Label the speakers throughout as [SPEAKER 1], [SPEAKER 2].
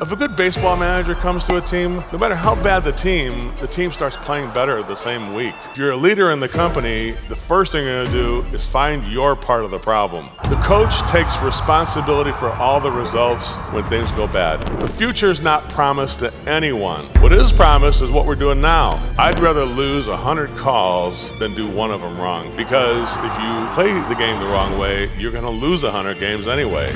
[SPEAKER 1] If a good baseball manager comes to a team, no matter how bad the team starts playing better the same week. If you're a leader in the company, the first thing you're gonna do is find your part of the problem. The coach takes responsibility for all the results when things go bad. The future is not promised to anyone. What is promised is what we're doing now. I'd rather lose 100 calls than do one of them wrong, because if you play the game the wrong way, you're gonna lose 100 games anyway.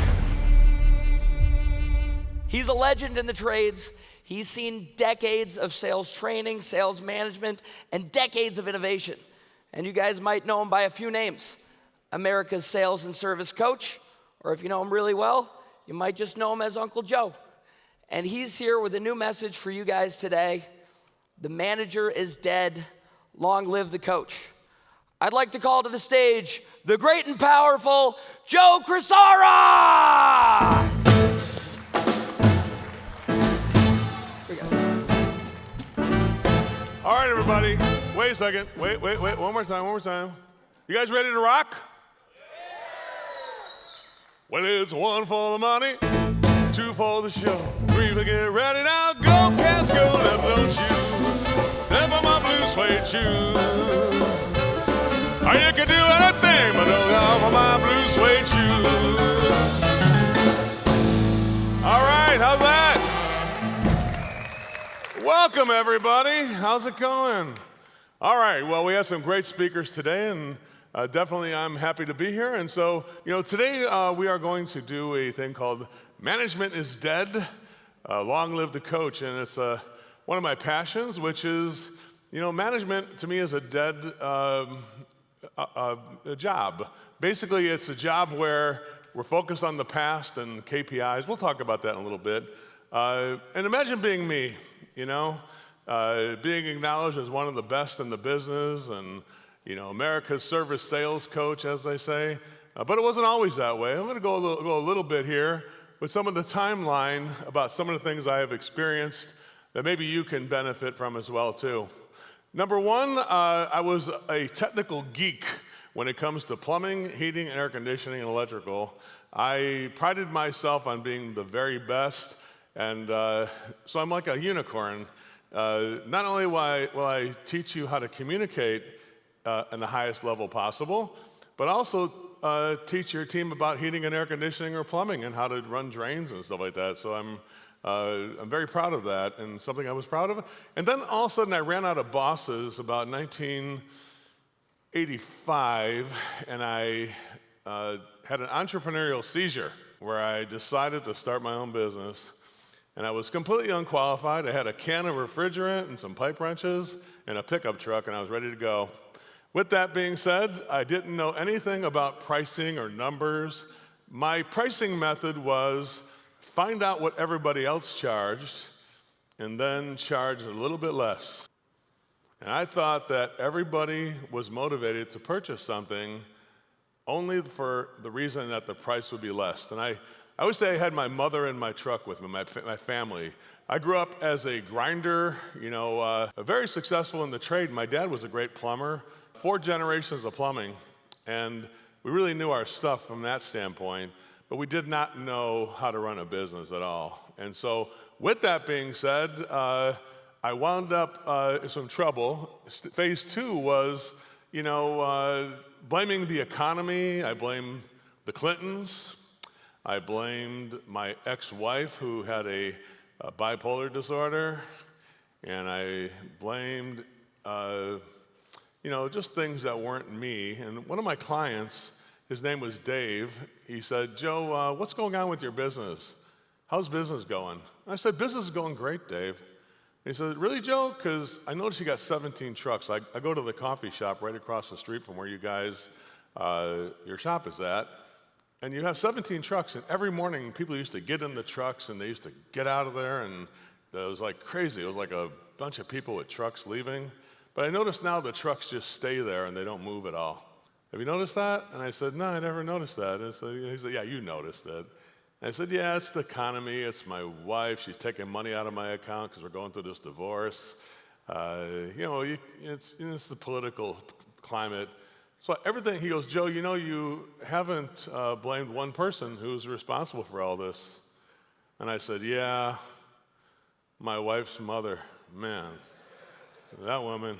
[SPEAKER 2] He's a legend in the trades. He's seen decades of sales training, sales management, and decades of innovation. And you guys might know him by a few names. America's sales and service coach, or if you know him really well, you might just know him as Uncle Joe. And he's here with a new message for you guys today. The manager is dead. Long live the coach. I'd like to call to the stage the great and powerful Joe Crisara!
[SPEAKER 1] All right, everybody, wait a second. Wait, one more time. You guys ready to rock? Well, it's 1 for the money, 2 for the show, 3 to get ready now. Go, cats, go, now don't you step on my blue suede shoes. Or you can do anything, but don't go on my blue suede shoes. All right, how's that? Welcome, everybody. How's it going? All right, well, we have some great speakers today, and definitely I'm happy to be here. And so, today we are going to do a thing called Management is Dead, Long Live the Coach. And it's one of my passions, which is, management to me is a dead job. Basically, it's a job where we're focused on the past and KPIs. We'll talk about that in a little bit. And imagine being me. Being acknowledged as one of the best in the business and, America's service sales coach, as they say. But it wasn't always that way. I'm going to go a little bit here with some of the timeline about some of the things I have experienced that maybe you can benefit from as well, too. Number one, I was a technical geek when it comes to plumbing, heating, air conditioning, and electrical. I prided myself on being the very best. And so I'm like a unicorn. Not only will I teach you how to communicate in the highest level possible, but also teach your team about heating and air conditioning or plumbing and how to run drains and stuff like that. So I'm very proud of that and something I was proud of. And then all of a sudden I ran out of bosses about 1985, and I had an entrepreneurial seizure where I decided to start my own business. And I was completely unqualified. I had a can of refrigerant and some pipe wrenches and a pickup truck, and I was ready to go. With that being said, I didn't know anything about pricing or numbers. My pricing method was find out what everybody else charged and then charge a little bit less. And I thought that everybody was motivated to purchase something only for the reason that the price would be less. And I always say I had my mother in my truck with me, my family. I grew up as a grinder, very successful in the trade. My dad was a great plumber, 4 generations of plumbing, and we really knew our stuff from that standpoint, but we did not know how to run a business at all. And so with that being said, I wound up in some trouble. Phase 2 was, blaming the economy. I blamed the Clintons. I blamed my ex-wife who had a bipolar disorder, and I blamed, just things that weren't me. And one of my clients, his name was Dave, he said, Joe, what's going on with your business? How's business going? And I said, business is going great, Dave. And he said, really, Joe? Because I noticed you got 17 trucks. I go to the coffee shop right across the street from where you guys, your shop is at. And you have 17 trucks, and every morning people used to get in the trucks and they used to get out of there, and it was like crazy. It was like a bunch of people with trucks leaving. But I noticed now the trucks just stay there and they don't move at all. Have you noticed that? And I said, no, I never noticed that. And so he said, yeah, you noticed it. And I said, yeah, it's the economy. It's my wife. She's taking money out of my account because we're going through this divorce. It's the political climate. So everything, he goes, Joe, you haven't blamed one person who's responsible for all this. And I said, yeah, my wife's mother. Man, that woman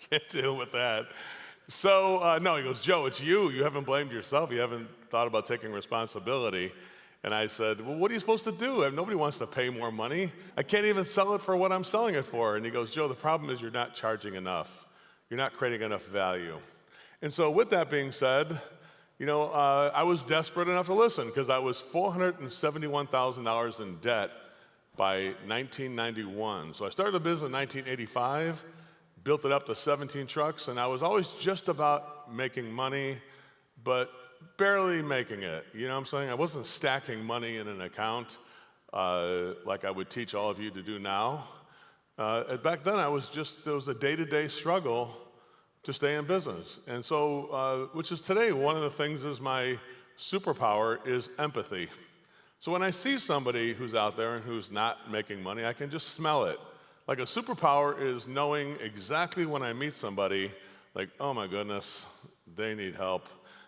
[SPEAKER 1] can't deal with that. So, no, he goes, Joe, it's you. You haven't blamed yourself. You haven't thought about taking responsibility. And I said, well, what are you supposed to do? Nobody wants to pay more money. I can't even sell it for what I'm selling it for. And he goes, Joe, the problem is you're not charging enough. You're not creating enough value. And so with that being said, I was desperate enough to listen because I was $471,000 in debt by 1991. So I started the business in 1985, built it up to 17 trucks, and I was always just about making money, but barely making it. You know what I'm saying? I wasn't stacking money in an account like I would teach all of you to do now. Back then, it was a day-to-day struggle to stay in business. And so, which is today, one of the things is my superpower is empathy. So when I see somebody who's out there and who's not making money, I can just smell it. Like a superpower is knowing exactly when I meet somebody, like, oh my goodness, they need help.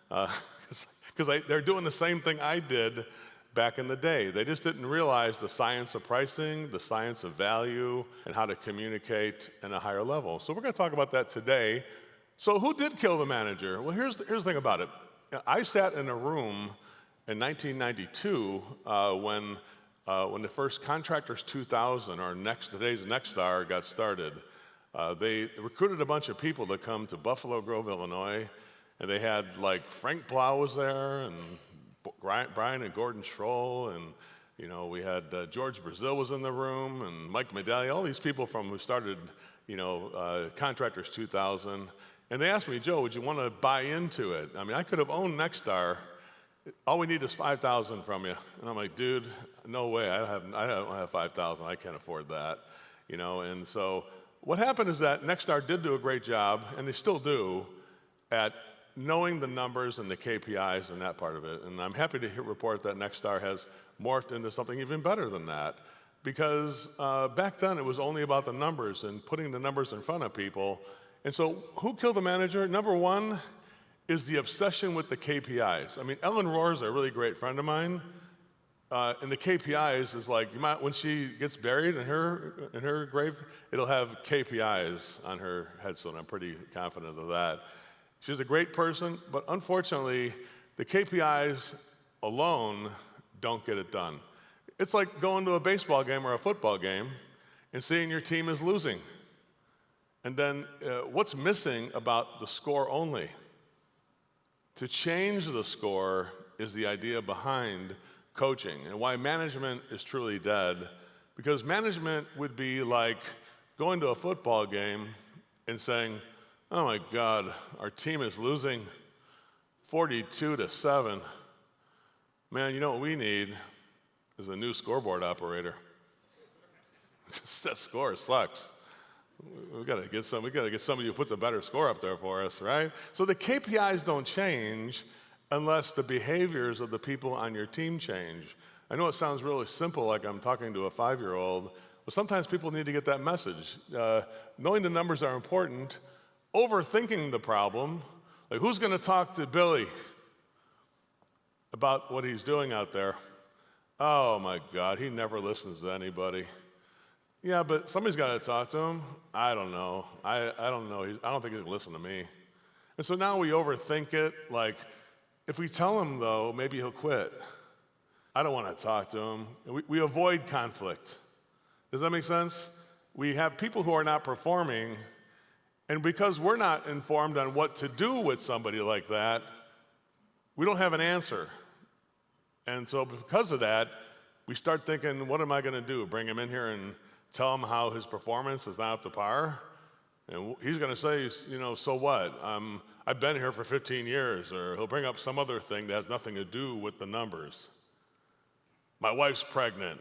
[SPEAKER 1] Because they're doing the same thing I did back in the day. They just didn't realize the science of pricing, the science of value, and how to communicate at a higher level. So we're going to talk about that today. So who did kill the manager? Well, here's the thing about it. I sat in a room in 1992 when the first Contractors 2000, or today's Nexstar, got started. They recruited a bunch of people to come to Buffalo Grove, Illinois, and they had Frank Blau was there, and Brian and Gordon Schroll, and we had George Brazil was in the room, and Mike Medalli, all these people who started Contractors 2000. And they asked me, Joe, would you want to buy into it? I mean, I could have owned Nexstar. All we need is $5,000 from you. And I'm like, dude, no way. I don't have $5,000. I can't afford that. And so what happened is that Nexstar did do a great job, and they still do, at knowing the numbers and the KPIs and that part of it. And I'm happy to report that Nexstar has morphed into something even better than that. Because back then it was only about the numbers and putting the numbers in front of people. And so who killed the manager? Number one is the obsession with the KPIs. I mean, Ellen Rohr is a really great friend of mine. And the KPIs is when she gets buried in her grave, it'll have KPIs on her headstone. I'm pretty confident of that. She's a great person, but unfortunately, the KPIs alone don't get it done. It's like going to a baseball game or a football game and seeing your team is losing. And then what's missing about the score only? To change the score is the idea behind coaching and why management is truly dead. Because management would be like going to a football game and saying, oh my God, our team is losing 42-7. Man, you know what we need is a new scoreboard operator. That score sucks. We got to get somebody who puts a better score up there for us, right? So the KPIs don't change unless the behaviors of the people on your team change. I know it sounds really simple, like I'm talking to a 5-year-old, but sometimes people need to get that message. Knowing the numbers are important. Overthinking the problem, like who's going to talk to Billy about what he's doing out there? Oh my God, he never listens to anybody. Yeah, but somebody's got to talk to him. I don't know. I don't know. I don't think he'll listen to me. And so now we overthink it. Like, if we tell him, though, maybe he'll quit. I don't want to talk to him. We avoid conflict. Does that make sense? We have people who are not performing, and because we're not informed on what to do with somebody like that, we don't have an answer. And so because of that, we start thinking, what am I going to do? Bring him in here and tell him how his performance is not up to par? And he's going to say, so what? I've been here for 15 years. Or he'll bring up some other thing that has nothing to do with the numbers. My wife's pregnant.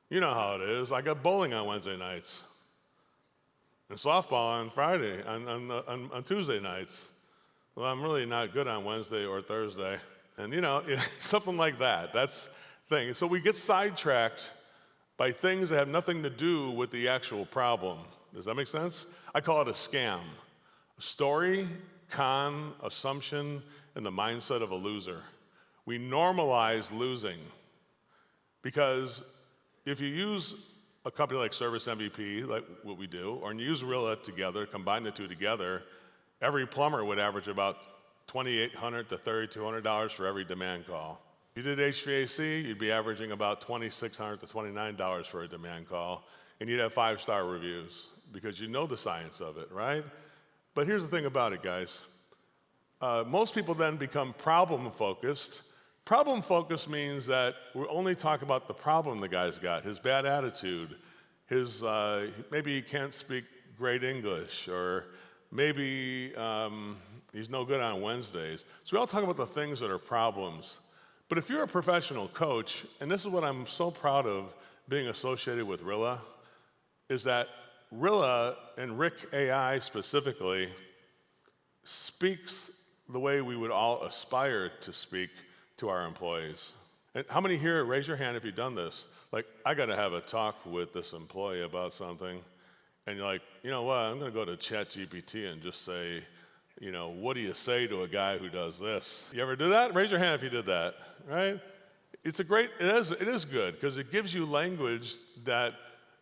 [SPEAKER 1] You know how it is. I got bowling on Wednesday nights. And softball on Friday, on Tuesday nights. Well, I'm really not good on Wednesday or Thursday. And something like that. That's the thing. So we get sidetracked by things that have nothing to do with the actual problem. Does that make sense? I call it a scam. A story, con, assumption, and the mindset of a loser. We normalize losing because if you use a company like ServiceMVP, like what we do, or you use Rilla together, combine the two together, every plumber would average about $2,800 to $3,200 for every demand call. If you did HVAC, you'd be averaging about $2,600 to $29 for a demand call, and you'd have 5-star reviews because you know the science of it, right? But here's the thing about it, guys. Most people then become problem-focused. Problem-focused means that we only talk about the problem the guy's got, his bad attitude, his maybe he can't speak great English, or maybe he's no good on Wednesdays. So we all talk about the things that are problems. But if you're a professional coach, and this is what I'm so proud of being associated with Rilla, is that Rilla and Rick AI specifically speaks the way we would all aspire to speak to our employees. And how many here, raise your hand if you've done this, like, I gotta have a talk with this employee about something, and you're like, you know what, I'm gonna go to ChatGPT and just say, you know, what do you say to a guy who does this? You ever do that? Raise your hand if you did that, right? It's a great, it is good, because it gives you language that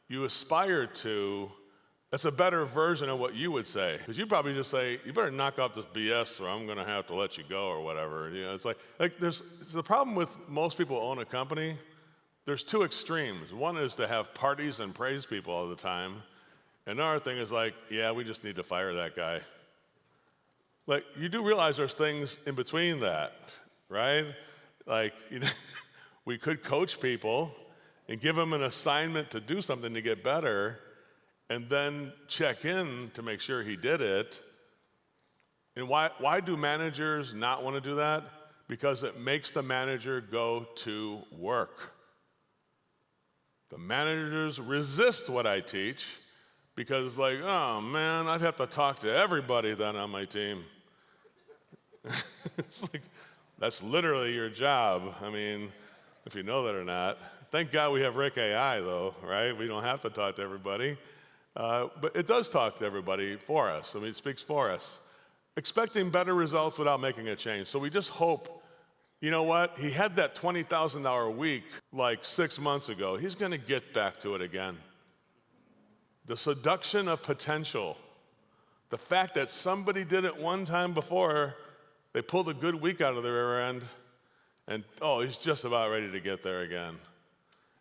[SPEAKER 1] you aspire to. That's a better version of what you would say. Because you'd probably just say, you better knock off this BS or I'm gonna have to let you go or whatever. You know, it's like there's the problem with most people who own a company, there's two extremes. One is to have parties and praise people all the time. Another thing is like, yeah, we just need to fire that guy. Like, you do realize there's things in between that, right? Like, you know, we could coach people and give them an assignment to do something to get better, and then check in to make sure he did it. And why do managers not want to do that? Because it makes the manager go to work. The managers resist what I teach because it's like, oh man, I'd have to talk to everybody then on my team. It's like, that's literally your job. I mean, if you know that or not. Thank God we have Rick AI though, right? We don't have to talk to everybody. But it does talk to everybody for us. I mean, it speaks for us. Expecting better results without making a change. So we just hope, you know what? He had that $20,000 a week like 6 months ago. He's going to get back to it again. The seduction of potential. The fact that somebody did it one time before, they pulled a good week out of their rear end, and oh, he's just about ready to get there again.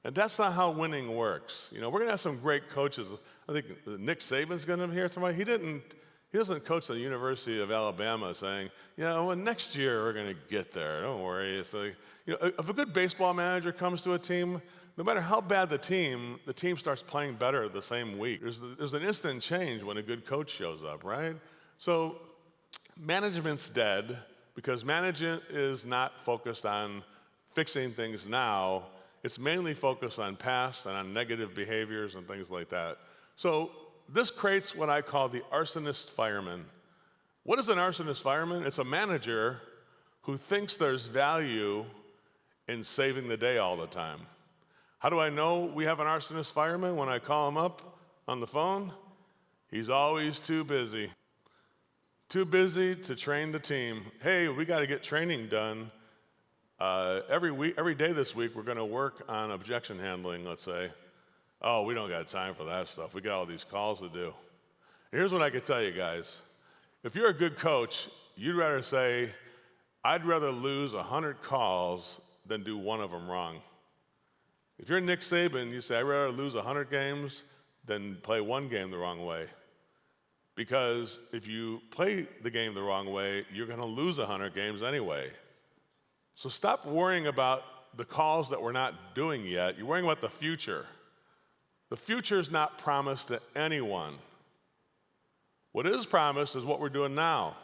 [SPEAKER 1] And that's not how winning works. You know, we're going to have some great coaches. I think Nick Saban's going to be here tomorrow. He doesn't coach the University of Alabama saying, yeah, well, next year we're going to get there. Don't worry. It's like, you know, if a good baseball manager comes to a team, no matter how bad the team starts playing better the same week. There's an instant change when a good coach shows up, right? So management's dead because management is not focused on fixing things now. It's mainly focused on past and on negative behaviors and things like that. So this creates what I call the arsonist fireman. What is an arsonist fireman? It's a manager who thinks there's value in saving the day all the time. How do I know we have an arsonist fireman? When I call him up on the phone, he's always too busy. Too busy to train the team. Hey, we got to get training done. Every day this week, we're going to work on objection handling, let's say. Oh, we don't got time for that stuff. We got all these calls to do. Here's what I can tell you guys. If you're a good coach, you'd rather say, I'd rather lose 100 calls than do one of them wrong. If you're Nick Saban, you say, I'd rather lose 100 games than play one game the wrong way. Because if you play the game the wrong way, you're going to lose 100 games anyway. So stop worrying about the calls that we're not doing yet. You're worrying about the future. The future is not promised to anyone. What is promised is what we're doing now.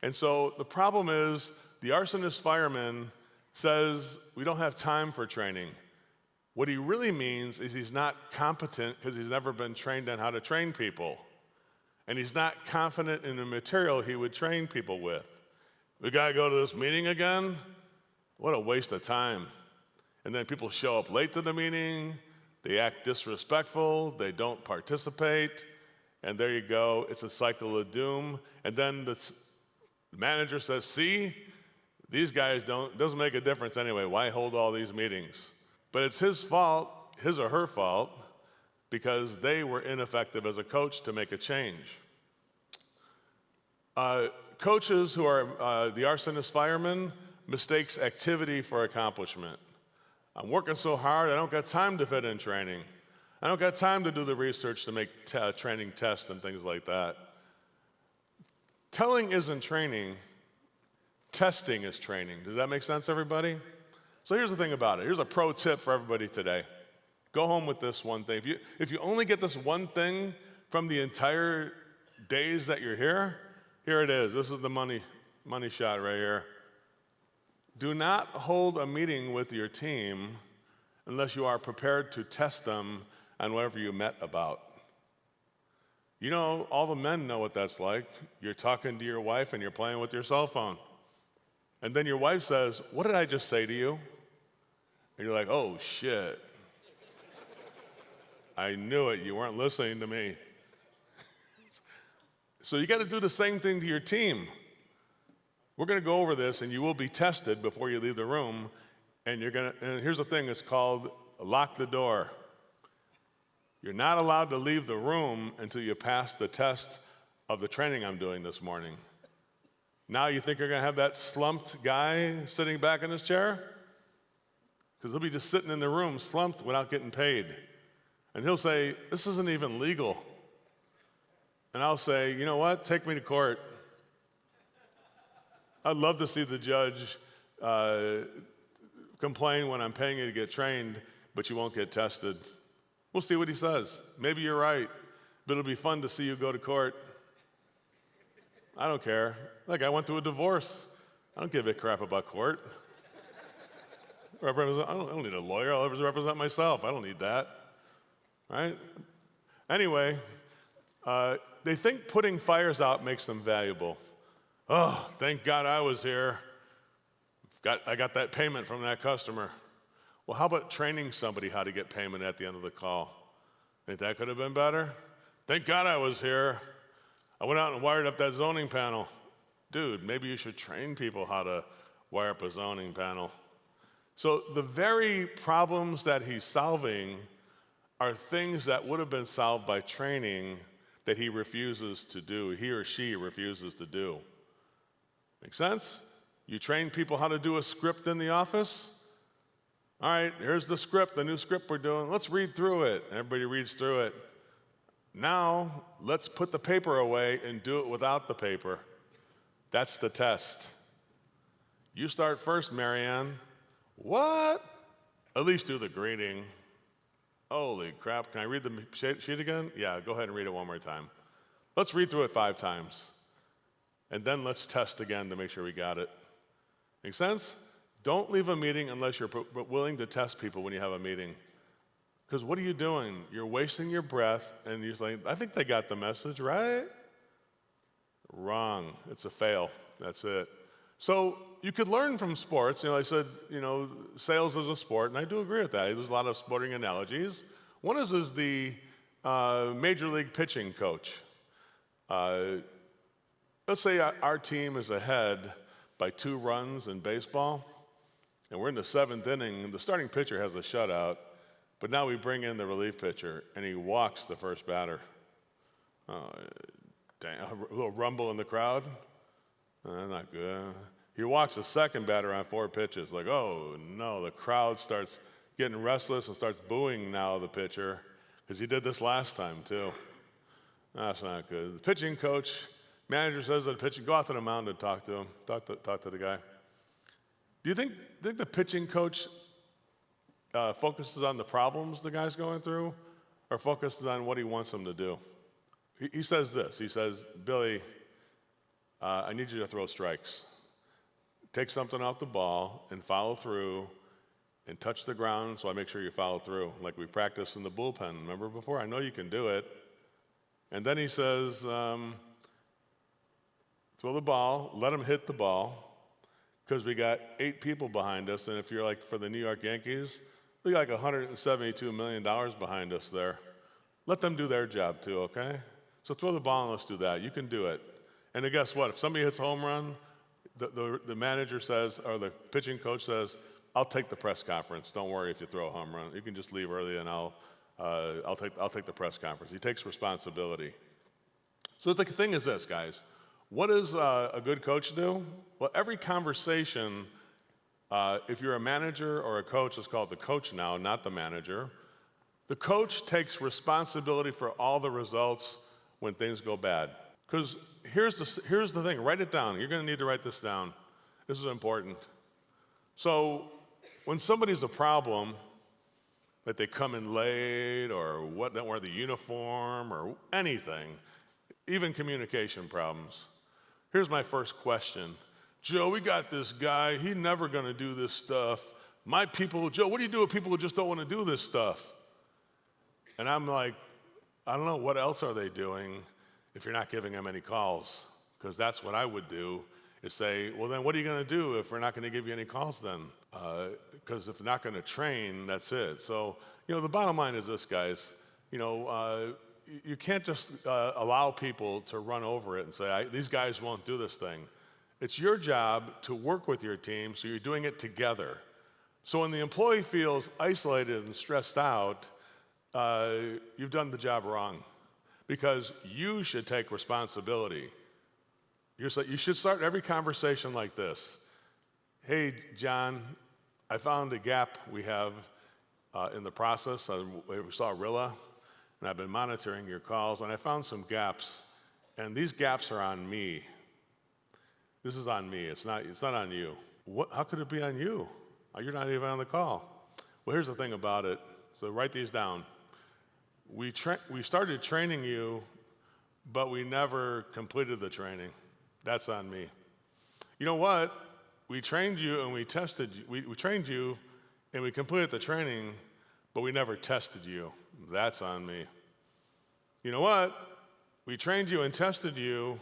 [SPEAKER 1] And so the problem is the arsonist fireman says we don't have time for training. What he really means is he's not competent because he's never been trained on how to train people. And he's not confident in the material he would train people with. We got to go to this meeting again? What a waste of time. And then people show up late to the meeting, they act disrespectful, they don't participate, and there you go, it's a cycle of doom. And then the manager says, see, these guys doesn't make a difference anyway, why hold all these meetings? But it's his fault, his or her fault because they were ineffective as a coach to make a change. Coaches who are the arsonist fireman mistakes activity for accomplishment. I'm working so hard, I don't got time to fit in training. I don't got time to do the research to make training tests and things like that. Telling isn't training, testing is training. Does that make sense, everybody? So here's the thing about it. Here's a pro tip for everybody today. Go home with this one thing. If you only get this one thing from the entire days that you're here, here it is. This is the money shot right here. Do not hold a meeting with your team unless you are prepared to test them on whatever you met about. You know, all the men know what that's like. You're talking to your wife and you're playing with your cell phone. And then your wife says, "What did I just say to you?" And you're like, "Oh, shit. I knew it. You weren't listening to me." So you got to do the same thing to your team. We're going to go over this, and you will be tested before you leave the room. And here's the thing: it's called lock the door. You're not allowed to leave the room until you pass the test of the training I'm doing this morning. Now you think you're going to have that slumped guy sitting back in his chair? Because he'll be just sitting in the room slumped without getting paid. And he'll say, "This isn't even legal." And I'll say, "You know what? Take me to court." I'd love to see the judge complain when I'm paying you to get trained, but you won't get tested. We'll see what he says. Maybe you're right, but it'll be fun to see you go to court. I don't care. Like, I went through a divorce. I don't give a crap about court. I don't need a lawyer. I'll always represent myself. I don't need that. Right? Anyway, they think putting fires out makes them valuable. "Oh, thank God I was here. I got that payment from that customer." Well, how about training somebody how to get payment at the end of the call? Think that could have been better? "Thank God I was here. I went out and wired up that zoning panel." Dude, maybe you should train people how to wire up a zoning panel. So the very problems that he's solving are things that would have been solved by training that he refuses to do, he or she refuses to do. Make sense? You train people how to do a script in the office? All right, here's the script, the new script we're doing. Let's read through it. Everybody reads through it. Now, let's put the paper away and do it without the paper. That's the test. You start first, Marianne. What? At least do the greeting. Holy crap, can I read the sheet again? Yeah, go ahead and read it one more time. Let's read through it 5 times. And then let's test again to make sure we got it. Make sense? Don't leave a meeting unless you're willing to test people when you have a meeting. Because what are you doing? You're wasting your breath, and you're saying, "I think they got the message, right?" Wrong. It's a fail. That's it. So you could learn from sports. I said, sales is a sport, and I do agree with that. There's a lot of sporting analogies. One is the major league pitching coach. Let's say our team is ahead by 2 runs in baseball, and we're in the 7th inning, and the starting pitcher has a shutout, but now we bring in the relief pitcher, and he walks the first batter. Oh, dang, a little rumble in the crowd. Not good. He walks the second batter on 4 pitches. Like, oh, no, the crowd starts getting restless and starts booing now the pitcher, because he did this last time, too. That's not good. The pitching coach, manager says to the pitching, "Go out to the mound and talk to him. Talk to the guy." Do you think the pitching coach focuses on the problems the guy's going through, or focuses on what he wants him to do? He says this. He says, "Billy, I need you to throw strikes. Take something off the ball and follow through and touch the ground so I make sure you follow through, like we practiced in the bullpen. Remember before? I know you can do it." And then he says, throw the ball, let him hit the ball, because we got 8 people behind us, and if you're like for the New York Yankees, we got like $172 million behind us there. Let them do their job too, okay? So throw the ball and let's do that. You can do it. And then guess what? If somebody hits a home run, the manager says, or the pitching coach says, I'll take the press conference. Don't worry if you throw a home run. You can just leave early, and I'll take the press conference. He takes responsibility. So the thing is this, guys. What does a good coach do? Well, every conversation, if you're a manager or a coach, it's called the coach now, not the manager. The coach takes responsibility for all the results when things go bad. Because here's the thing, write it down. You're going to need to write this down. This is important. So when somebody's a problem, that they come in late or don't wear the uniform or anything, even communication problems, here's my first question. Joe, we got this guy. He's never going to do this stuff. Joe, what do you do with people who just don't want to do this stuff? And I'm like, I don't know, what else are they doing if you're not giving them any calls? Because that's what I would do, is say, well, then what are you going to do if we're not going to give you any calls then? Because if we're not going to train, that's it. So, the bottom line is this, guys. You can't just allow people to run over it and say, these guys won't do this thing. It's your job to work with your team so you're doing it together. So when the employee feels isolated and stressed out, you've done the job wrong, because you should take responsibility. You should start every conversation like this. Hey, John, I found a gap we have in the process. We saw Rilla, and I've been monitoring your calls, and I found some gaps, and these gaps are on me. This is on me. It's not on you. How could it be on you? You're not even on the call. Well, here's the thing about it. So write these down. We started training you, but we never completed the training. That's on me. You know what? We trained you and we tested you. We trained you and we completed the training, but we never tested you. That's on me. You know what? We trained you and tested you,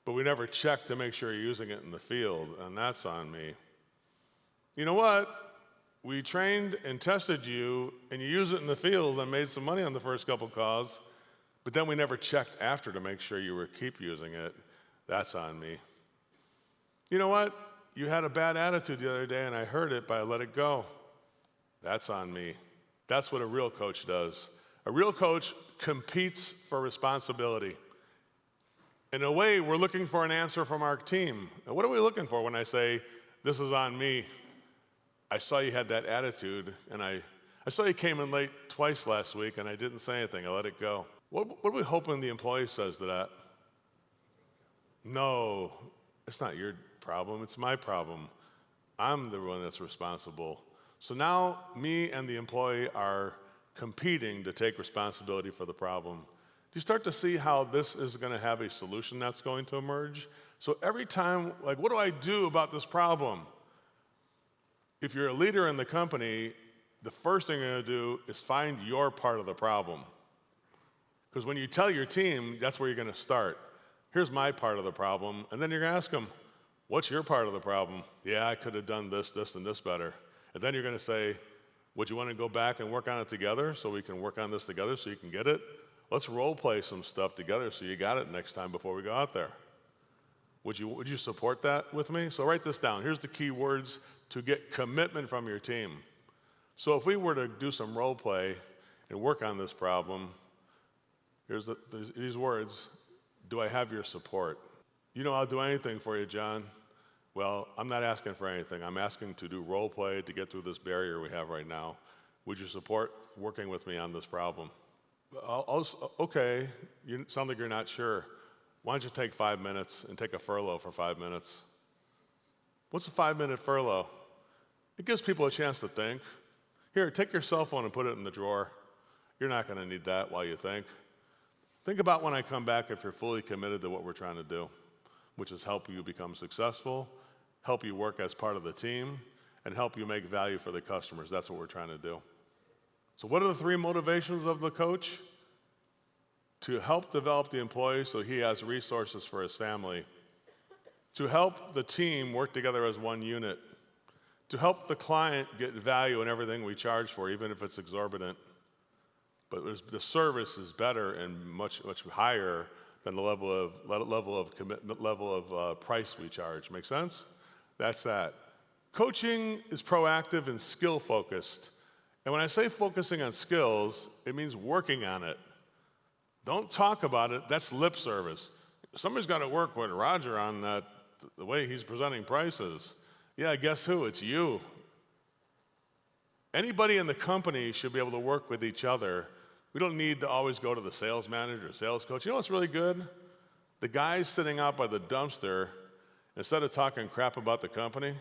[SPEAKER 1] but we never checked to make sure you're using it in the field, and that's on me. You know what? We trained and tested you, and you used it in the field and made some money on the first couple calls, but then we never checked after to make sure you keep using it. That's on me. You know what? You had a bad attitude the other day, and I heard it, but I let it go. That's on me. That's what a real coach does. A real coach competes for responsibility. In a way, we're looking for an answer from our team. And what are we looking for when I say, this is on me? I saw you had that attitude, and I saw you came in late twice last week, and I didn't say anything. I let it go. What are we hoping the employee says to that? No, it's not your problem. It's my problem. I'm the one that's responsible. So now me and the employee are competing to take responsibility for the problem. Do you start to see how this is going to have a solution that's going to emerge? So every time, what do I do about this problem? If you're a leader in the company, the first thing you're going to do is find your part of the problem. Because when you tell your team, that's where you're going to start. Here's my part of the problem. And then you're going to ask them, what's your part of the problem? Yeah, I could have done this, this, and this better. And then you're going to say, would you want to go back and work on it together so we can work on this together so you can get it? Let's role play some stuff together so you got it next time before we go out there. Would you support that with me? So write this down. Here's the key words to get commitment from your team. So if we were to do some role play and work on this problem, here's these words. Do I have your support? I'll do anything for you, John. Well, I'm not asking for anything. I'm asking to do role play to get through this barrier we have right now. Would you support working with me on this problem? Okay, you sound like you're not sure. Why don't you take 5 minutes and take a furlough for 5 minutes? What's a 5-minute furlough? It gives people a chance to think. Here, take your cell phone and put it in the drawer. You're not going to need that while you think. Think about when I come back if you're fully committed to what we're trying to do, which is help you become successful, help you work as part of the team, and help you make value for the customers. That's what we're trying to do. So what are the 3 motivations of the coach? To help develop the employee so he has resources for his family. To help the team work together as one unit. To help the client get value in everything we charge for, even if it's exorbitant. But the service is better and much, much higher than the level of commitment, level of price we charge. Make sense? That's that. Coaching is proactive and skill-focused. And when I say focusing on skills, it means working on it. Don't talk about it. That's lip service. Somebody's got to work with Roger on that, the way he's presenting prices. Yeah, guess who? It's you. Anybody in the company should be able to work with each other. We don't need to always go to the sales manager or sales coach. You know what's really good? The guys sitting out by the dumpster, instead of talking crap about the company,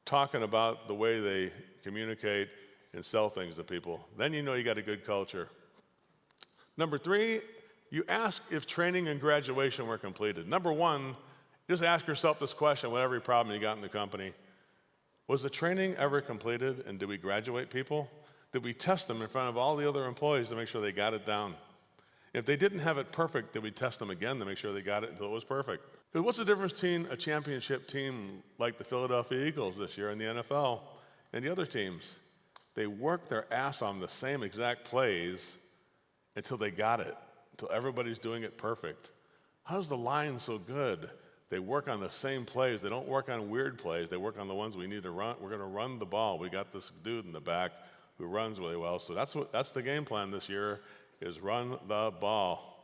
[SPEAKER 1] talking about the way they communicate and sell things to people. Then you know you got a good culture. Number 3, you ask if training and graduation were completed. Number 1, just ask yourself this question with every problem you got in the company. Was the training ever completed, and did we graduate people? Did we test them in front of all the other employees to make sure they got it down? If they didn't have it perfect, did we test them again to make sure they got it until it was perfect? Because what's the difference between a championship team like the Philadelphia Eagles this year in the NFL and the other teams? They work their ass on the same exact plays until they got it, until everybody's doing it perfect. How's the line so good? They work on the same plays. They don't work on weird plays. They work on the ones we need to run. We're going to run the ball. We got this dude in the back who runs really well. So that's the game plan this year, is run the ball.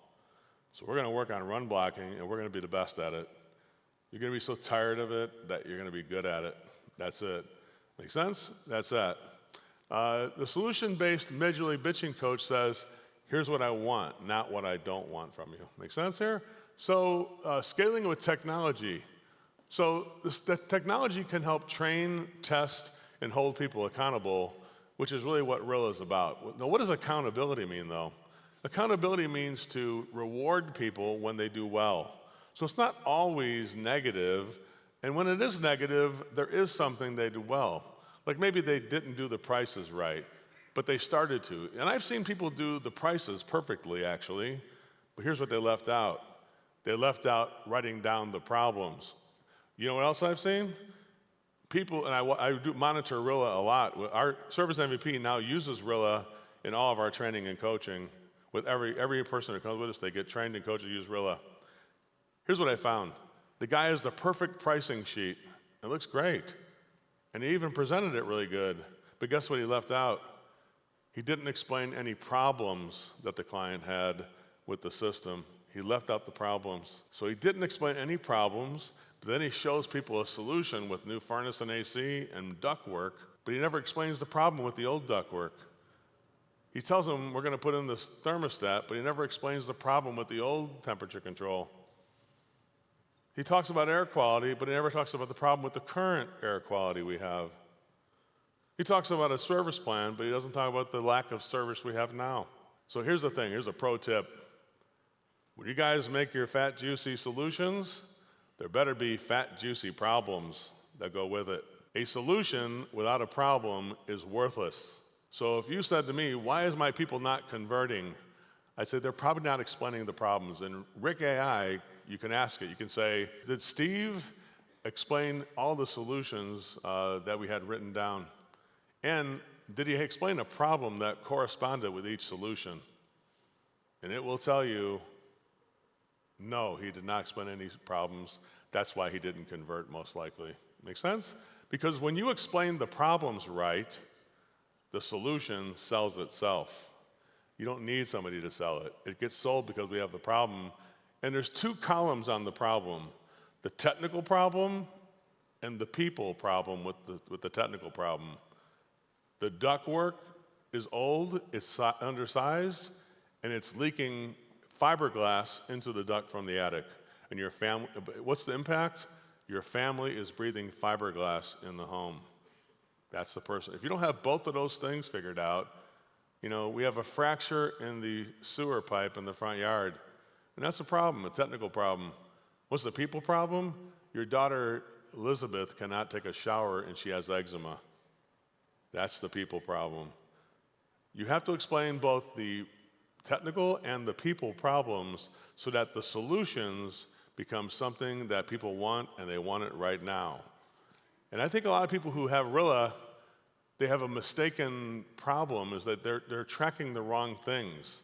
[SPEAKER 1] So we're going to work on run blocking, and we're going to be the best at it. You're going to be so tired of it that you're going to be good at it. That's it. Make sense? That's that. The solution-based majorly bitching coach says, here's what I want, not what I don't want from you. Make sense here? So scaling with technology. So the technology can help train, test, and hold people accountable, which is really what Rilla is about. Now, what does accountability mean, though? Accountability means to reward people when they do well. So it's not always negative, and when it is negative, there is something they do well. Like maybe they didn't do the prices right, but they started to. And I've seen people do the prices perfectly, actually, but here's what they left out. They left out writing down the problems. You know what else I've seen? People, and I do monitor Rilla a lot. Our Service MVP now uses Rilla in all of our training and coaching. With every person who comes with us, they get trained and coached to use Rilla. Here's what I found. The guy has the perfect pricing sheet. It looks great. And he even presented it really good. But guess what he left out? He didn't explain any problems that the client had with the system. He left out the problems. So he didn't explain any problems, but then he shows people a solution with new furnace and AC and ductwork, but he never explains the problem with the old ductwork. He tells them we're going to put in this thermostat, but he never explains the problem with the old temperature control. He talks about air quality, but he never talks about the problem with the current air quality we have. He talks about a service plan, but he doesn't talk about the lack of service we have now. So here's the thing. Here's a pro tip. When you guys make your fat, juicy solutions, there better be fat, juicy problems that go with it. A solution without a problem is worthless. So if you said to me, why is my people not converting? I'd say they're probably not explaining the problems. And Rick AI, you can ask it. You can say, did Steve explain all the solutions that we had written down? And did he explain a problem that corresponded with each solution? And it will tell you, no, he did not explain any problems. That's why he didn't convert, most likely. Make sense? Because when you explain the problems right, the solution sells itself. You don't need somebody to sell it. It gets sold because we have the problem. And there's 2 columns on the problem: the technical problem and the people problem with the technical problem. The ductwork is old, it's undersized, and it's leaking fiberglass into the duct from the attic. And your family, what's the impact? Your family is breathing fiberglass in the home. That's the person. If you don't have both of those things figured out, you know, we have a fracture in the sewer pipe in the front yard. And that's a problem, a technical problem. What's the people problem? Your daughter, Elizabeth, cannot take a shower and she has eczema. That's the people problem. You have to explain both the technical and the people problems so that the solutions become something that people want, and they want it right now. And I think a lot of people who have Rilla, they have a mistaken problem, is that they're tracking the wrong things.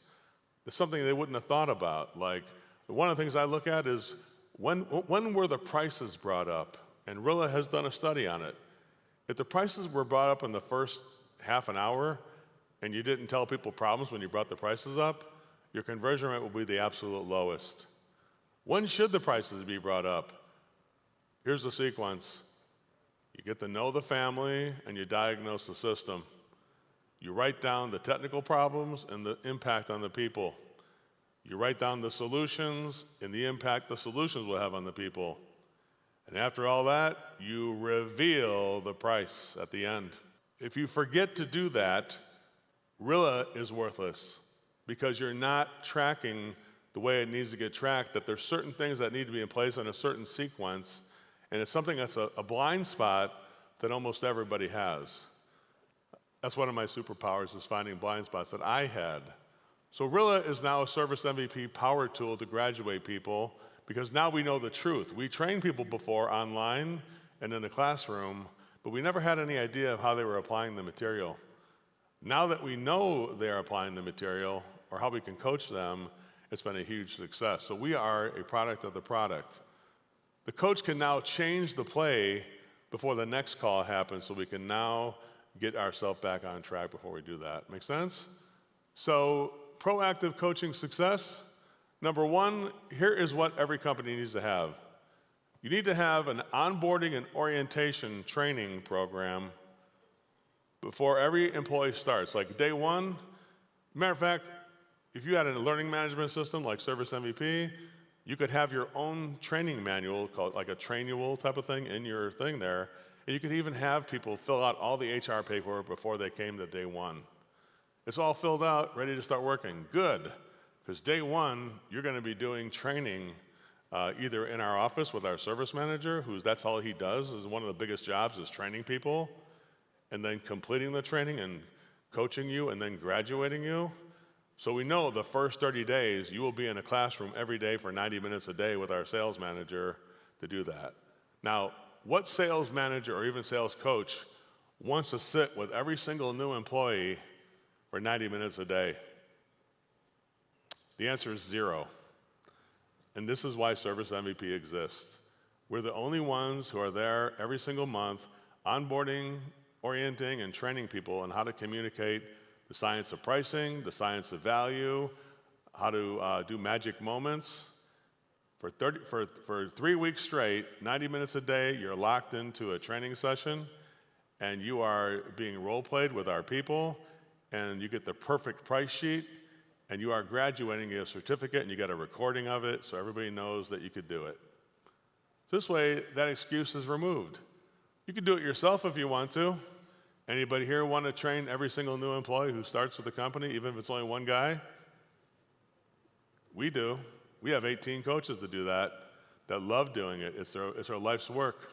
[SPEAKER 1] It's something they wouldn't have thought about. Like, one of the things I look at is when were the prices brought up and Rilla has done a study on it. If the prices were brought up in the first half an hour and you didn't tell people problems when you brought the prices up, your conversion rate will be the absolute lowest. When should the prices be brought up? Here's the sequence. You get to know the family and you diagnose the system. You write down the technical problems and the impact on the people. You write down the solutions and the impact the solutions will have on the people. And after all that, you reveal the price at the end. If you forget to do that, Rilla is worthless because you're not tracking the way it needs to get tracked, that there's certain things that need to be in place in a certain sequence, and it's something that's a blind spot that almost everybody has. That's one of my superpowers, is finding blind spots that I had. So Rilla is now a Service MVP power tool to graduate people, because now we know the truth. We trained people before online and in the classroom, but we never had any idea of how they were applying the material. Now that we know they're applying the material, or how we can coach them, it's been a huge success. So we are a product of the product. The coach can now change the play before the next call happens, so we can now get ourselves back on track before we do that. Make sense? So proactive coaching success. Number one, here is what every company needs to have. You need to have an onboarding and orientation training program before every employee starts. Like day one, matter of fact, if you had a learning management system like ServiceMVP, you could have your own training manual, called like a trainual type of thing, in your thing there. And you could even have people fill out all the HR paperwork before they came to day one. It's all filled out, ready to start working. Good. Because day one, you're going to be doing training either in our office with our service manager, that's all he does, is one of the biggest jobs is training people, and then completing the training and coaching you and then graduating you. So we know the first 30 days, you will be in a classroom every day for 90 minutes a day with our sales manager to do that. Now, what sales manager or even sales coach wants to sit with every single new employee for 90 minutes a day? The answer is zero. And this is why Service MVP exists. We're the only ones who are there every single month, onboarding, orienting, and training people on how to communicate the science of pricing, the science of value, how to do magic moments. For 3 weeks straight, 90 minutes a day, you're locked into a training session, and you are being role-played with our people, and you get the perfect price sheet, and you are graduating, you get a certificate, and you get a recording of it so everybody knows that you could do it. This way, that excuse is removed. You can do it yourself if you want to. Anybody here want to train every single new employee who starts with the company, even if it's only one guy? We do. We have 18 coaches that do that love doing it. It's their life's work.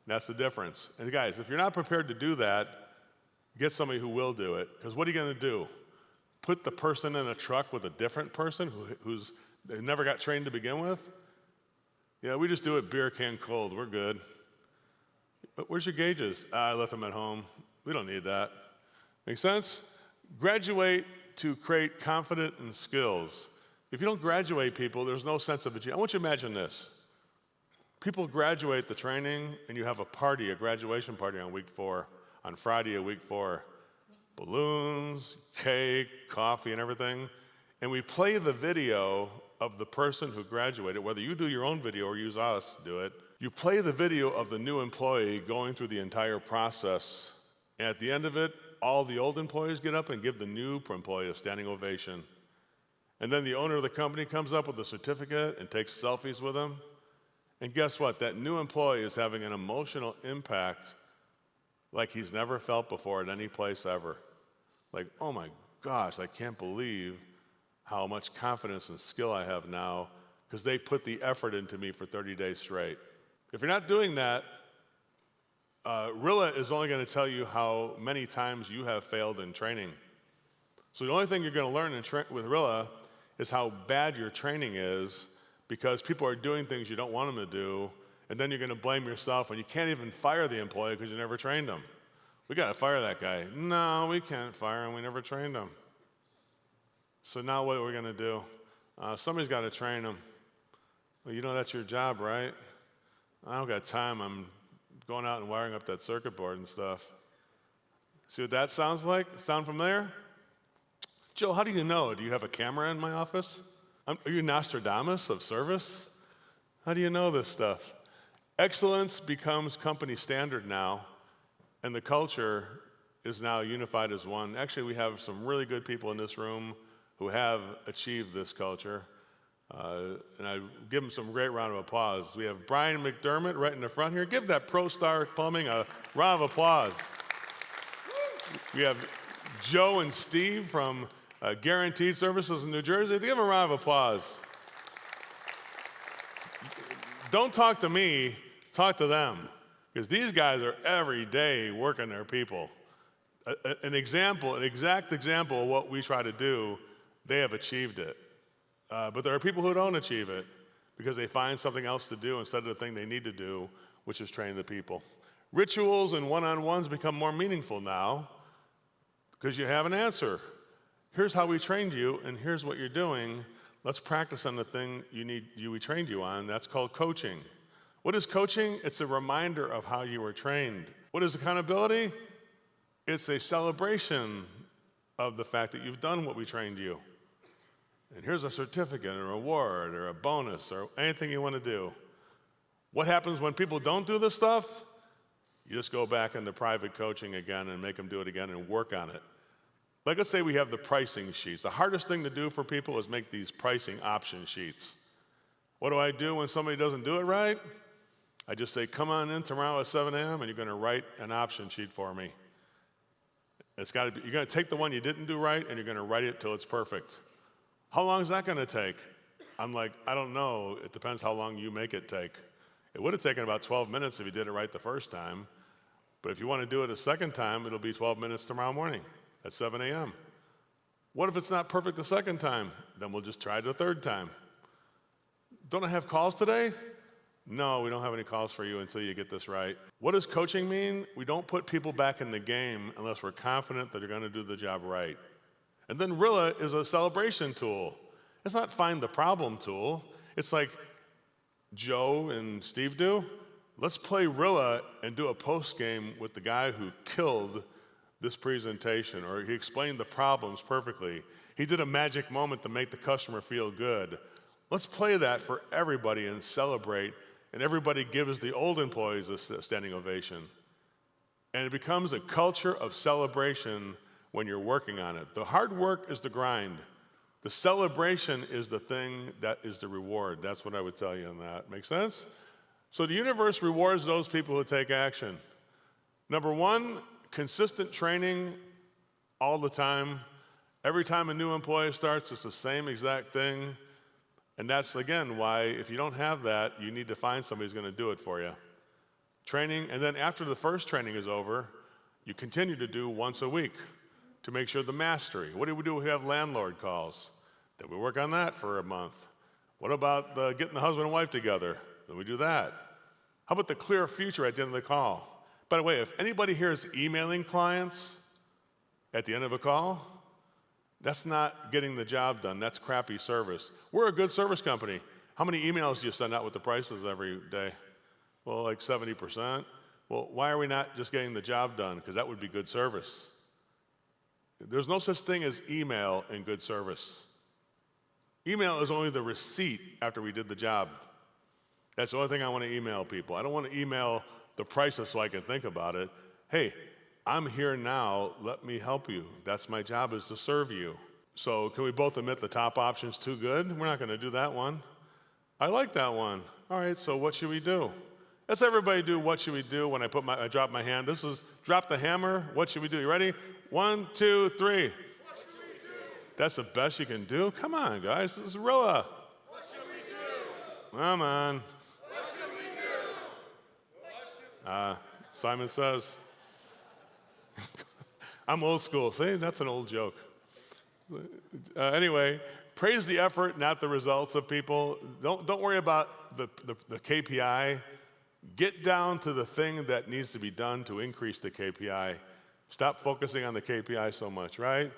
[SPEAKER 1] That's the difference. And guys, if you're not prepared to do that, get somebody who will do it. Because what are you going to do? Put the person in a truck with a different person who's they never got trained to begin with? Yeah, we just do it beer can cold. We're good. But where's your gauges? I left them at home. We don't need that. Make sense? Graduate to create confidence and skills. If you don't graduate people, there's no sense of achievement. I want you to imagine this. People graduate the training, and you have a party, a graduation party on week 4, on Friday of week 4. Balloons, cake, coffee, and everything. And we play the video of the person who graduated, whether you do your own video or use us to do it. You play the video of the new employee going through the entire process. And at the end of it, all the old employees get up and give the new employee a standing ovation. And then the owner of the company comes up with a certificate and takes selfies with them. And guess what? That new employee is having an emotional impact like he's never felt before at any place ever. Like, oh my gosh, I can't believe how much confidence and skill I have now because they put the effort into me for 30 days straight. If you're not doing that, Rilla is only going to tell you how many times you have failed in training. So the only thing you're going to learn with Rilla is how bad your training is because people are doing things you don't want them to do, and then you're going to blame yourself, and you can't even fire the employee because you never trained them. We got to fire that guy. No, we can't fire him. We never trained him. So now what are we going to do? Somebody's got to train him. Well, you know that's your job, right? I don't got time. I'm going out and wiring up that circuit board and stuff. See what that sounds like? Sound familiar? Joe, how do you know? Do you have a camera in my office? Are you Nostradamus of service? How do you know this stuff? Excellence becomes company standard now, and the culture is now unified as one. Actually, we have some really good people in this room who have achieved this culture, and I give them some great round of applause. We have Brian McDermott right in the front here. Give that ProStar Plumbing a round of applause. We have Joe and Steve from Guaranteed Services in New Jersey. Give them a round of applause. Don't talk to me, talk to them, because these guys are every day working their people. An exact example of what we try to do, they have achieved it. But there are people who don't achieve it because they find something else to do instead of the thing they need to do, which is train the people. Rituals and one-on-ones become more meaningful now because you have an answer. Here's how we trained you, and here's what you're doing. Let's practice on the thing we trained you on. That's called coaching. What is coaching? It's a reminder of how you were trained. What is accountability? It's a celebration of the fact that you've done what we trained you. And here's a certificate, a reward, or a bonus, or anything you want to do. What happens when people don't do this stuff? You just go back into private coaching again and make them do it again and work on it. Like, let's say we have the pricing sheets. The hardest thing to do for people is make these pricing option sheets. What do I do when somebody doesn't do it right? I just say, come on in tomorrow at 7 a.m. and you're going to write an option sheet for me. You're going to take the one you didn't do right and you're going to write it till it's perfect. How long is that going to take? I'm like, I don't know. It depends how long you make it take. It would have taken about 12 minutes if you did it right the first time. But if you want to do it a second time, it'll be 12 minutes tomorrow morning at 7 a.m. What if it's not perfect the second time? Then we'll just try it a third time. Don't I have calls today? No, we don't have any calls for you until you get this right. What does coaching mean? We don't put people back in the game unless we're confident that they're going to do the job right. And then Rilla is a celebration tool. It's not find the problem tool. It's like Joe and Steve do. Let's play Rilla and do a post game with the guy who killed this presentation, or he explained the problems perfectly. He did a magic moment to make the customer feel good. Let's play that for everybody and celebrate, and everybody gives the old employees a standing ovation. And it becomes a culture of celebration when you're working on it. The hard work is the grind. The celebration is the thing that is the reward. That's what I would tell you on that. Make sense? So the universe rewards those people who take action. Number one, consistent training all the time. Every time a new employee starts, it's the same exact thing. And that's, again, why if you don't have that, you need to find somebody who's going to do it for you. Training, and then after the first training is over, you continue to do once a week to make sure the mastery. What do we do if we have landlord calls? Then we work on that for a month. What about getting the husband and wife together? Then we do that. How about the clear future at the end of the call? By the way, if anybody here is emailing clients at the end of a call, that's not getting the job done. That's crappy service. We're a good service company. How many emails do you send out with the prices every day? Well, like 70%. Well, why are we not just getting the job done? Because that would be good service. There's no such thing as email in good service. Email is only the receipt after we did the job. That's the only thing I want to email people. I don't want to email the prices so I can think about it. Hey, I'm here now, let me help you. That's my job, is to serve you. So can we both admit the top option's too good? We're not going to do that one. I like that one. All right, so what should we do? Let's everybody do what should we do when I drop my hand. This is drop the hammer. What should we do? You ready? 1, 2, 3.
[SPEAKER 3] What should we do?
[SPEAKER 1] That's the best you can do? Come on, guys. This is Rilla.
[SPEAKER 3] What should we do?
[SPEAKER 1] Come on.
[SPEAKER 3] What should we do?
[SPEAKER 1] Simon Says. I'm old school. See, that's an old joke. Anyway, praise the effort, not the results of people. Don't worry about the KPI. Get down to the thing that needs to be done to increase the KPI. Stop focusing on the KPI so much, right?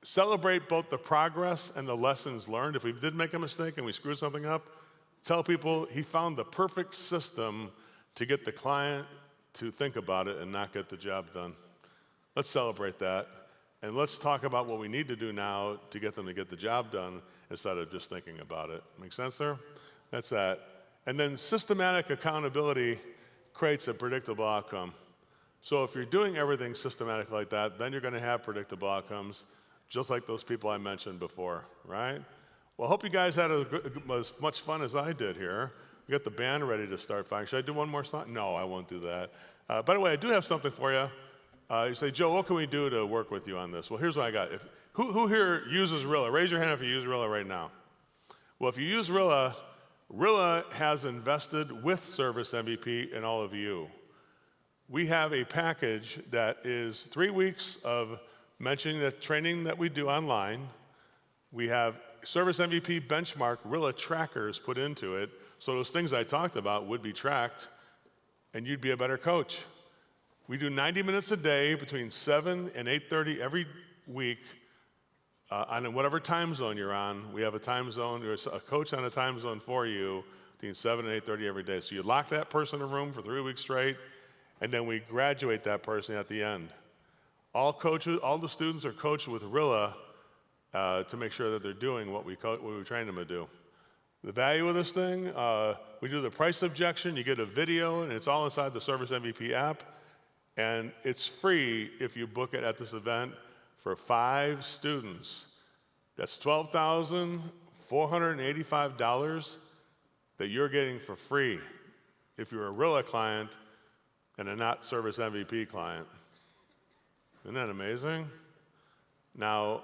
[SPEAKER 1] Celebrate both the progress and the lessons learned. If we did make a mistake and we screwed something up, Tell people he found the perfect system to get the client to think about it and not get the job done. Let's celebrate that. And let's talk about what we need to do now to get them to get the job done instead of just thinking about it. Make sense there? That's that. And then systematic accountability creates a predictable outcome. So if you're doing everything systematic like that, then you're going to have predictable outcomes, just like those people I mentioned before, right? Well, I hope you guys had as much fun as I did here. We got the band ready to start. Should I do one more song? No, I won't do that. By the way, I do have something for you. You say, Joe, what can we do to work with you on this? Well, here's what I got. Who here uses Rilla? Raise your hand if you use Rilla right now. Well, if you use Rilla, Rilla has invested with ServiceMVP and all of you. We have a package that is 3 weeks of mentioning the training that we do online. We have ServiceMVP benchmark Rilla trackers put into it, so those things I talked about would be tracked, and you'd be a better coach. We do 90 minutes a day between 7 and 8:30 every week on whatever time zone you're on. We have a time zone, there's a coach on a time zone for you between 7 and 8:30 every day. So you lock that person in a room for 3 weeks straight, and then we graduate that person at the end. All the students are coached with Rilla to make sure that they're doing what we train them to do. The value of this thing, we do the price objection, you get a video, and it's all inside the ServiceMVP app. And it's free if you book it at this event for 5 students. That's $12,485 that you're getting for free if you're a Rilla client and a not ServiceMVP client. Isn't that amazing? Now,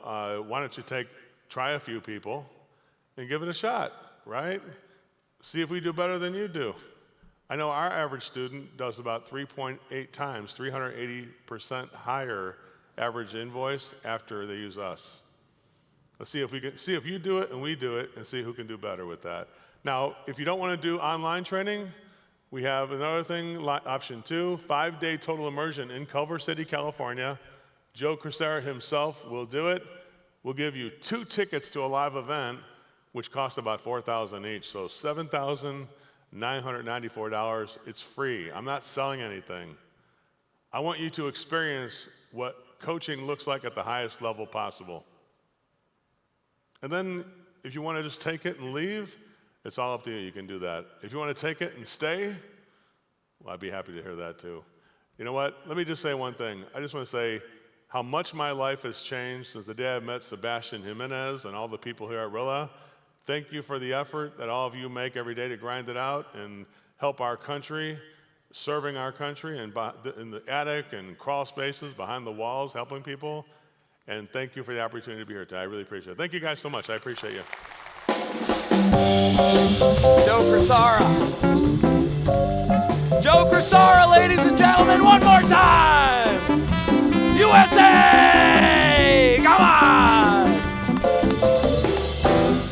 [SPEAKER 1] why don't you try a few people and give it a shot, right? See if we do better than you do. I know our average student does about 3.8 times, 380% higher average invoice after they use us. Let's see if you do it and we do it, and see who can do better with that. Now, if you don't want to do online training, we have another thing, option 2, 5-day total immersion in Culver City, California. Joe Crisara himself will do it. We'll give you 2 tickets to a live event, which cost about $4,000 each, so $7,994. It's free. I'm not selling anything. I want you to experience what coaching looks like at the highest level possible. And then if you want to just take it and leave, it's all up to you. You can do that. If you want to take it and stay, well, I'd be happy to hear that too. You know what? Let me just say one thing. I just want to say how much my life has changed since the day I met Sebastian Jimenez and all the people here at Rilla. Thank you for the effort that all of you make every day to grind it out and help our country, serving our country and in the attic and crawl spaces, behind the walls, helping people. And thank you for the opportunity to be here today. I really appreciate it. Thank you guys so much. I appreciate you.
[SPEAKER 2] Joe Crisara. Joe Crisara, ladies and gentlemen, one more time. USA!